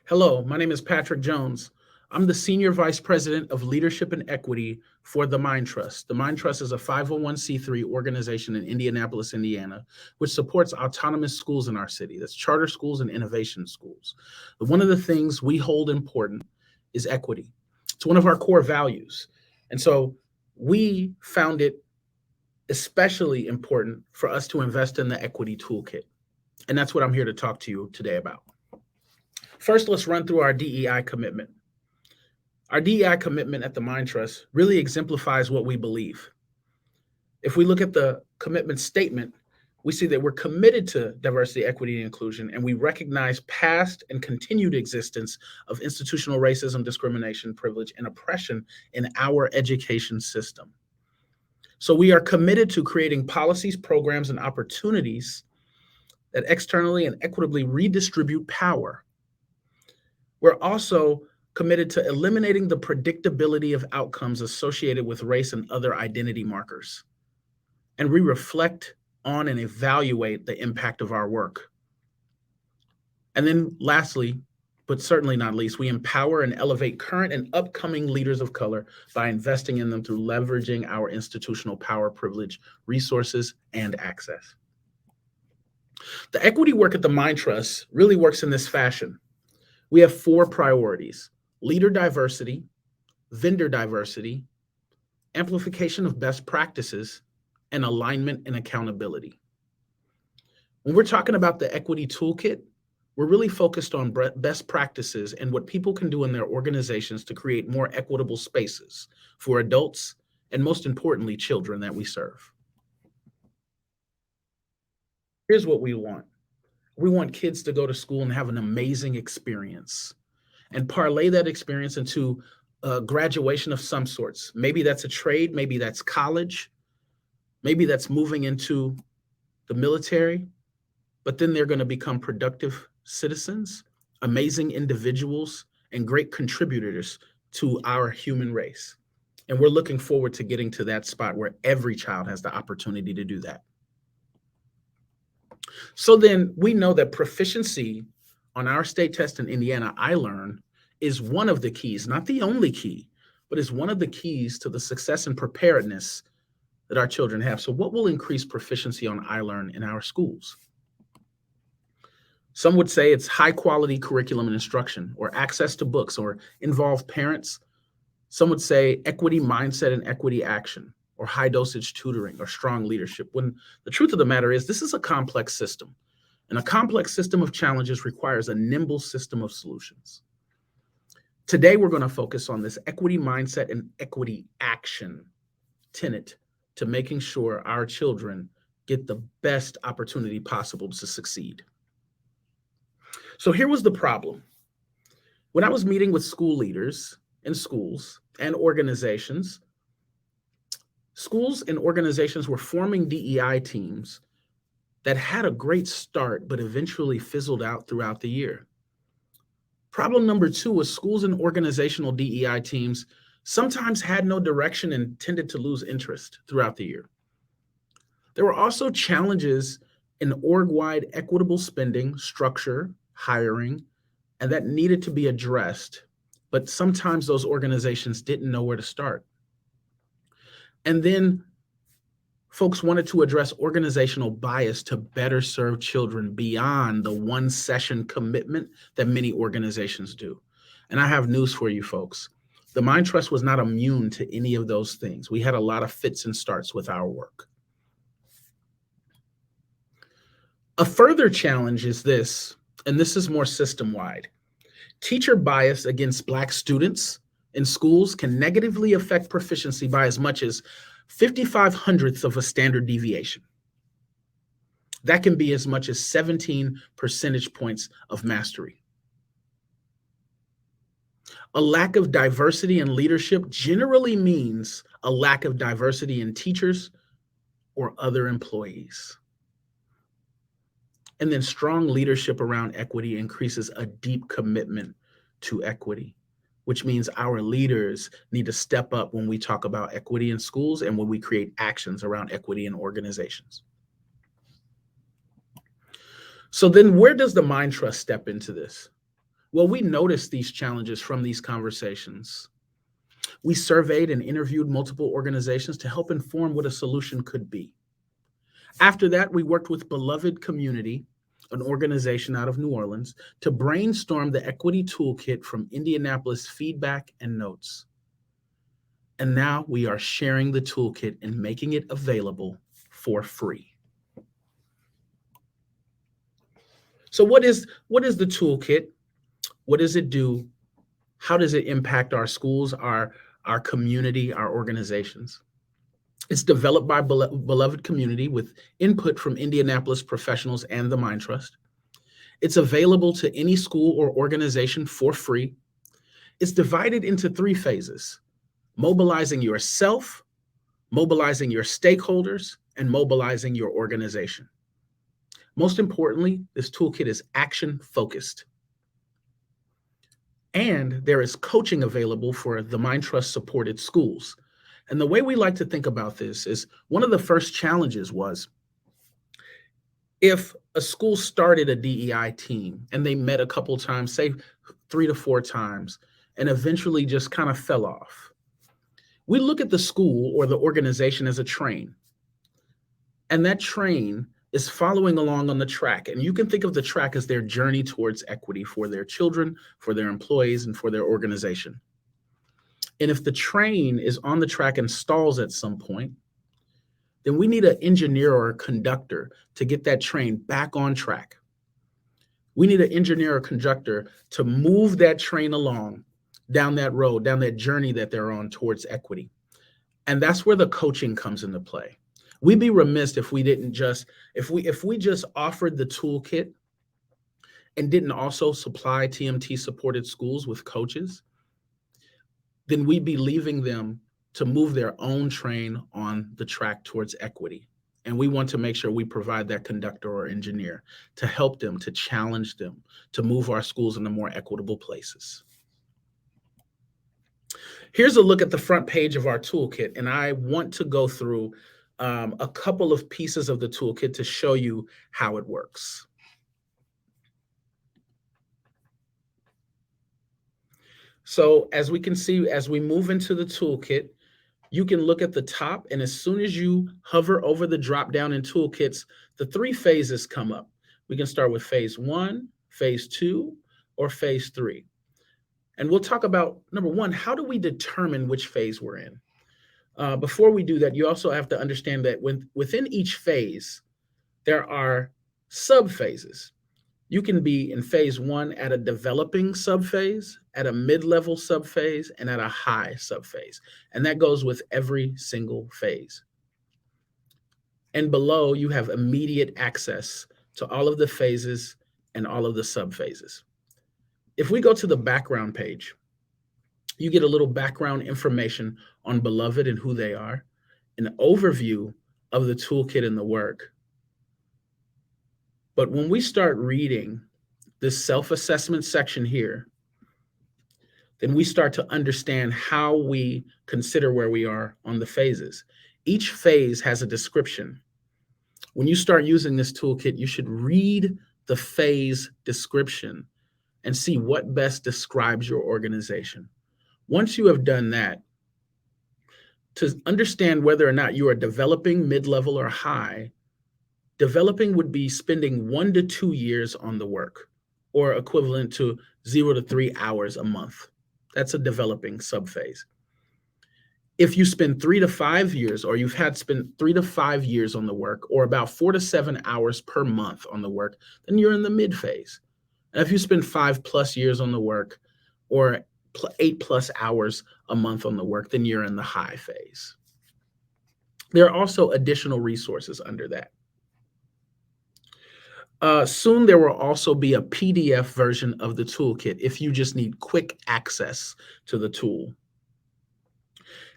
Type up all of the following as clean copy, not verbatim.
Hello, my name is Patrick Jones. I'm the Senior Vice President of Leadership and Equity for the Mind Trust. The Mind Trust is a 501c3 organization in Indianapolis, Indiana, which supports autonomous schools in our city. That's charter schools and innovation schools. But one of the things we hold important is equity. It's one of our core values. And so we found it especially important for us to invest in the Equity Toolkit. And that's what I'm here to talk to you today about. First, let's run through our DEI commitment. Our DEI commitment at the Mind Trust really exemplifies what we believe. If we look at the commitment statement, we see that we're committed to diversity, equity, and inclusion, and we recognize past and continued existence of institutional racism, discrimination, privilege, and oppression in our education system. So we are committed to creating policies, programs, and opportunities that externally and equitably redistribute power. We're also committed to eliminating the predictability of outcomes associated with race and other identity markers. And we reflect on and evaluate the impact of our work. And then lastly, but certainly not least, we empower and elevate current and upcoming leaders of color by investing in them through leveraging our institutional power, privilege, resources, and access. The equity work at the Mind Trust really works in this fashion. We have four priorities: leader diversity, vendor diversity, amplification of best practices, and alignment and accountability. When we're talking about the Equity Toolkit, we're really focused on best practices and what people can do in their organizations to create more equitable spaces for adults and, most importantly, children that we serve. Here's what we want. We want kids to go to school and have an amazing experience and parlay that experience into a graduation of some sorts. Maybe that's a trade, maybe that's college, maybe that's moving into the military, but then they're going to become productive citizens, amazing individuals, and great contributors to our human race. And we're looking forward to getting to that spot where every child has the opportunity to do that. So then we know that proficiency on our state test in Indiana, iLearn, is one of the keys, not the only key, but is one of the keys to the success and preparedness that our children have. So what will increase proficiency on iLearn in our schools? Some would say it's high quality curriculum and instruction, or access to books, or involve parents. Some would say equity mindset and equity action, or high dosage tutoring, or strong leadership. When the truth of the matter is, this is a complex system. And a complex system of challenges requires a nimble system of solutions. Today, we're going to focus on this equity mindset and equity action tenet to making sure our children get the best opportunity possible to succeed. So here was the problem. When I was meeting with school leaders in schools and organizations, schools and organizations were forming DEI teams that had a great start, but eventually fizzled out throughout the year. Problem number two was schools and organizational DEI teams sometimes had no direction and tended to lose interest throughout the year. There were also challenges in org-wide equitable spending, structure, hiring, and that needed to be addressed. But sometimes those organizations didn't know where to start. And then folks wanted to address organizational bias to better serve children beyond the one session commitment that many organizations do. And I have news for you folks. The Mind Trust was not immune to any of those things. We had a lot of fits and starts with our work. A further challenge is this, and this is more system-wide. Teacher bias against Black students in schools can negatively affect proficiency by as much as 55 hundredths of a standard deviation. That can be as much as 17 percentage points of mastery. A lack of diversity in leadership generally means a lack of diversity in teachers or other employees. And then strong leadership around equity increases a deep commitment to equity, which means our leaders need to step up when we talk about equity in schools and when we create actions around equity in organizations. So then where does the Mind Trust step into this? Well, we noticed these challenges from these conversations. We surveyed and interviewed multiple organizations to help inform what a solution could be. After that, we worked with Beloved Community, an organization out of New Orleans, to brainstorm the Equity Toolkit from Indianapolis feedback and notes. And now we are sharing the toolkit and making it available for free. So what is the toolkit? What does it do? How does it impact our schools, our community, our organizations? It's developed by Beloved Community with input from Indianapolis professionals and the Mind Trust. It's available to any school or organization for free. It's divided into 3 phases: mobilizing yourself, mobilizing your stakeholders, and mobilizing your organization. Most importantly, this toolkit is action focused. And there is coaching available for the Mind Trust supported schools. And the way we like to think about this is, one of the first challenges was, if a school started a DEI team and they met a couple times, say 3 to 4 times, and eventually just kind of fell off, we look at the school or the organization as a train. And that train is following along on the track. And you can think of the track as their journey towards equity for their children, for their employees, and for their organization. And if the train is on the track and stalls at some point, then we need an engineer or a conductor to get that train back on track. We need an engineer or conductor to move that train along down that road, down that journey that they're on towards equity. And that's where the coaching comes into play. We'd be remiss if we didn't just, if we just offered the toolkit and didn't also supply TMT supported schools with coaches, then we'd be leaving them to move their own train on the track towards equity. And we want to make sure we provide that conductor or engineer to help them, to challenge them, to move our schools into more equitable places. Here's a look at the front page of our toolkit, and I want to go through a couple of pieces of the toolkit to show you how it works. So as we can see, as we move into the toolkit, you can look at the top, and as soon as you hover over the drop down in toolkits, the 3 phases come up. We can start with phase 1, phase 2, or phase 3. And we'll talk about, number 1, how do we determine which phase we're in? Before we do that, you also have to understand that within each phase, there are sub-phases. You can be in phase 1 at a developing subphase, at a mid-level subphase, and at a high subphase. And that goes with every single phase. And below, you have immediate access to all of the phases and all of the subphases. If we go to the background page, you get a little background information on Beloved and who they are, an overview of the toolkit and the work. But when we start reading this self-assessment section here, then we start to understand how we consider where we are on the phases. Each phase has a description. When you start using this toolkit, you should read the phase description and see what best describes your organization. Once you have done that, to understand whether or not you are developing, mid-level, or high, developing would be spending 1 to 2 years on the work, or equivalent to 0 to 3 hours a month. That's a developing subphase. If you spend 3 to 5 years, or you've had spent 3 to 5 years on the work, or about 4 to 7 hours per month on the work, then you're in the mid phase. And if you spend 5+ years on the work, or 8+ hours a month on the work, then you're in the high phase. There are also additional resources under that. Soon there will also be a PDF version of the toolkit if you just need quick access to the tool.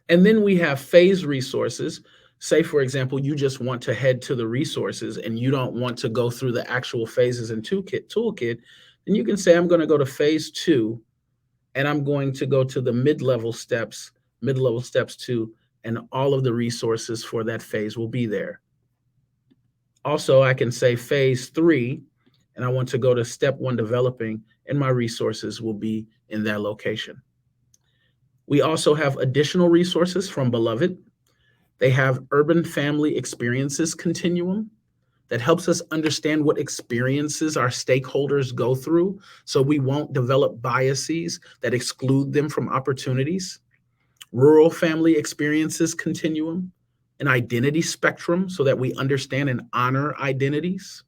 And then we have phase resources. Say, for example, you just want to head to the resources and you don't want to go through the actual phases in toolkit, then you can say, I'm going to go to phase 2, and I'm going to go to the mid-level steps 2, and all of the resources for that phase will be there. Also, I can say phase 3, and I want to go to step 1, developing, and my resources will be in that location. We also have additional resources from Beloved. They have Urban Family Experiences Continuum that helps us understand what experiences our stakeholders go through so we won't develop biases that exclude them from opportunities. Rural Family Experiences Continuum, an identity spectrum so that we understand and honor identities,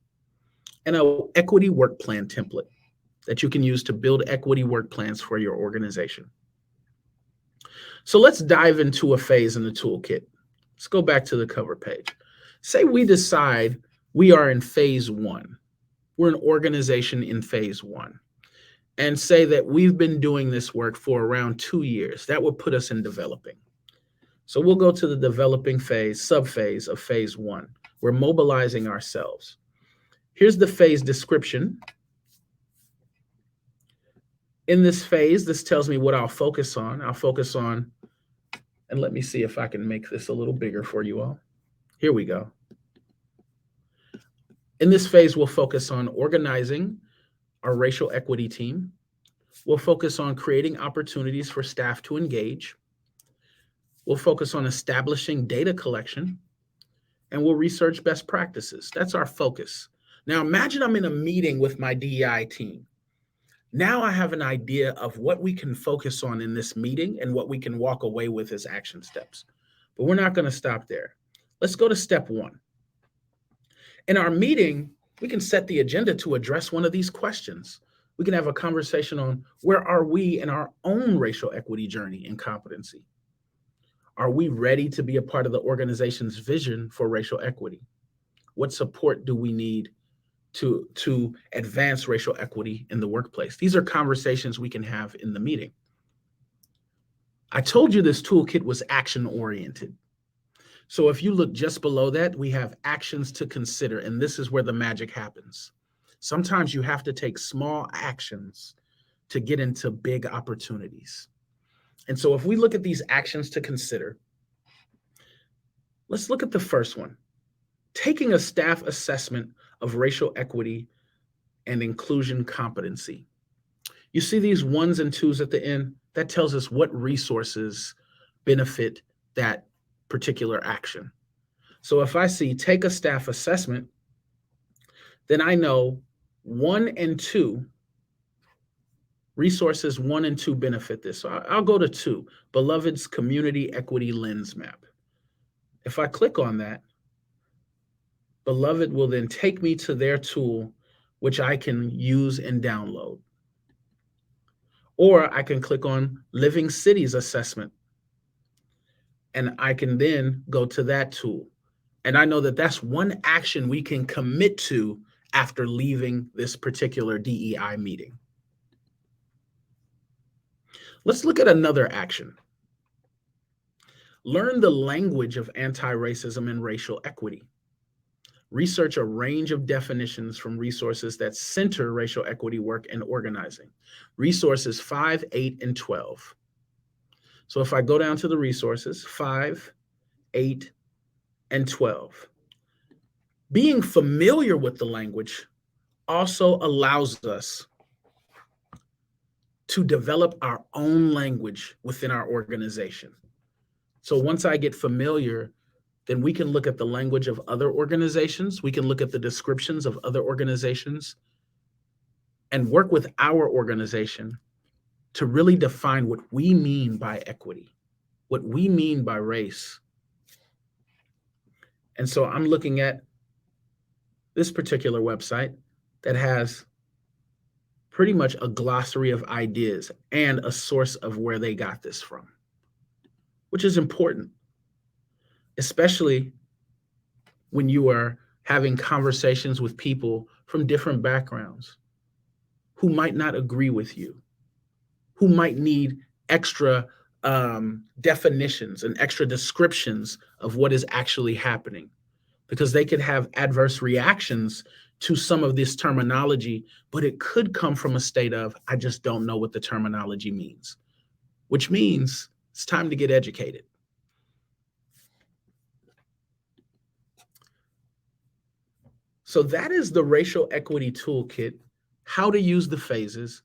and an equity work plan template that you can use to build equity work plans for your organization. So let's dive into a phase in the toolkit. Let's go back to the cover page. Say we decide we are in phase 1. We're an organization in phase 1. And say that we've been doing this work for around 2 years. That would put us in developing. So we'll go to the developing phase, subphase of phase 1. We're mobilizing ourselves. Here's the phase description. In this phase, this tells me what I'll focus on. I'll focus on, and let me see if I can make this a little bigger for you all. Here we go. In this phase, we'll focus on organizing our racial equity team. We'll focus on creating opportunities for staff to engage. We'll focus on establishing data collection, and we'll research best practices. That's our focus. Now imagine I'm in a meeting with my DEI team. Now I have an idea of what we can focus on in this meeting and what we can walk away with as action steps. But we're not going to stop there. Let's go to step 1. In our meeting, we can set the agenda to address one of these questions. We can have a conversation on where are we in our own racial equity journey and competency? Are we ready to be a part of the organization's vision for racial equity? What support do we need to advance racial equity in the workplace? These are conversations we can have in the meeting. I told you this toolkit was action-oriented. So if you look just below that, we have actions to consider, and this is where the magic happens. Sometimes you have to take small actions to get into big opportunities. And so if we look at these actions to consider, let's look at the first one. Taking a staff assessment of racial equity and inclusion competency. You see these 1s and 2s at the end? That tells us what resources benefit that particular action. So if I see take a staff assessment, then I know 1 and 2, resources 1 and 2 benefit this. So I'll go to 2, Beloved's Community Equity Lens Map. If I click on that, Beloved will then take me to their tool, which I can use and download. Or I can click on Living Cities Assessment, and I can then go to that tool. And I know that that's one action we can commit to after leaving this particular DEI meeting. Let's look at another action. Learn the language of anti-racism and racial equity. Research a range of definitions from resources that center racial equity work and organizing. Resources 5, 8, and 12. So if I go down to the resources, 5, 8, and 12. Being familiar with the language also allows us to develop our own language within our organization. So once I get familiar, then we can look at the language of other organizations. We can look at the descriptions of other organizations and work with our organization to really define what we mean by equity, what we mean by race. And so I'm looking at this particular website that has pretty much a glossary of ideas and a source of where they got this from, which is important, especially when you are having conversations with people from different backgrounds who might not agree with you, who might need extra definitions and extra descriptions of what is actually happening, because they could have adverse reactions to some of this terminology, but it could come from a state of, I just don't know what the terminology means, which means it's time to get educated. So that is the Racial Equity Toolkit, how to use the phases.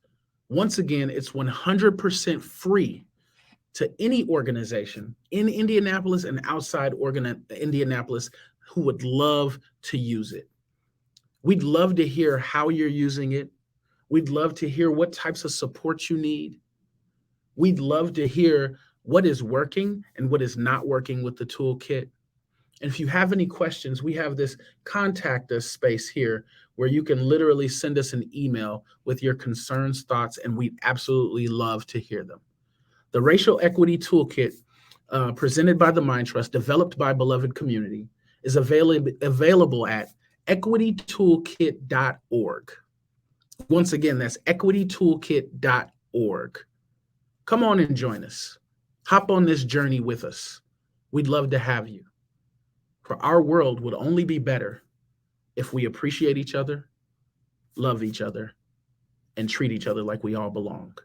Once again, it's 100% free to any organization in Indianapolis and outside Indianapolis who would love to use it. We'd love to hear how you're using it. We'd love to hear what types of support you need. We'd love to hear what is working and what is not working with the toolkit. And if you have any questions, we have this contact us space here where you can literally send us an email with your concerns, thoughts, and we'd absolutely love to hear them. The Racial Equity Toolkit, presented by the Mind Trust, developed by Beloved Community, is available at equitytoolkit.org. Once again, that's equitytoolkit.org. Come on and join us. Hop on this journey with us. We'd love to have you. For our world would only be better if we appreciate each other, love each other, and treat each other like we all belong.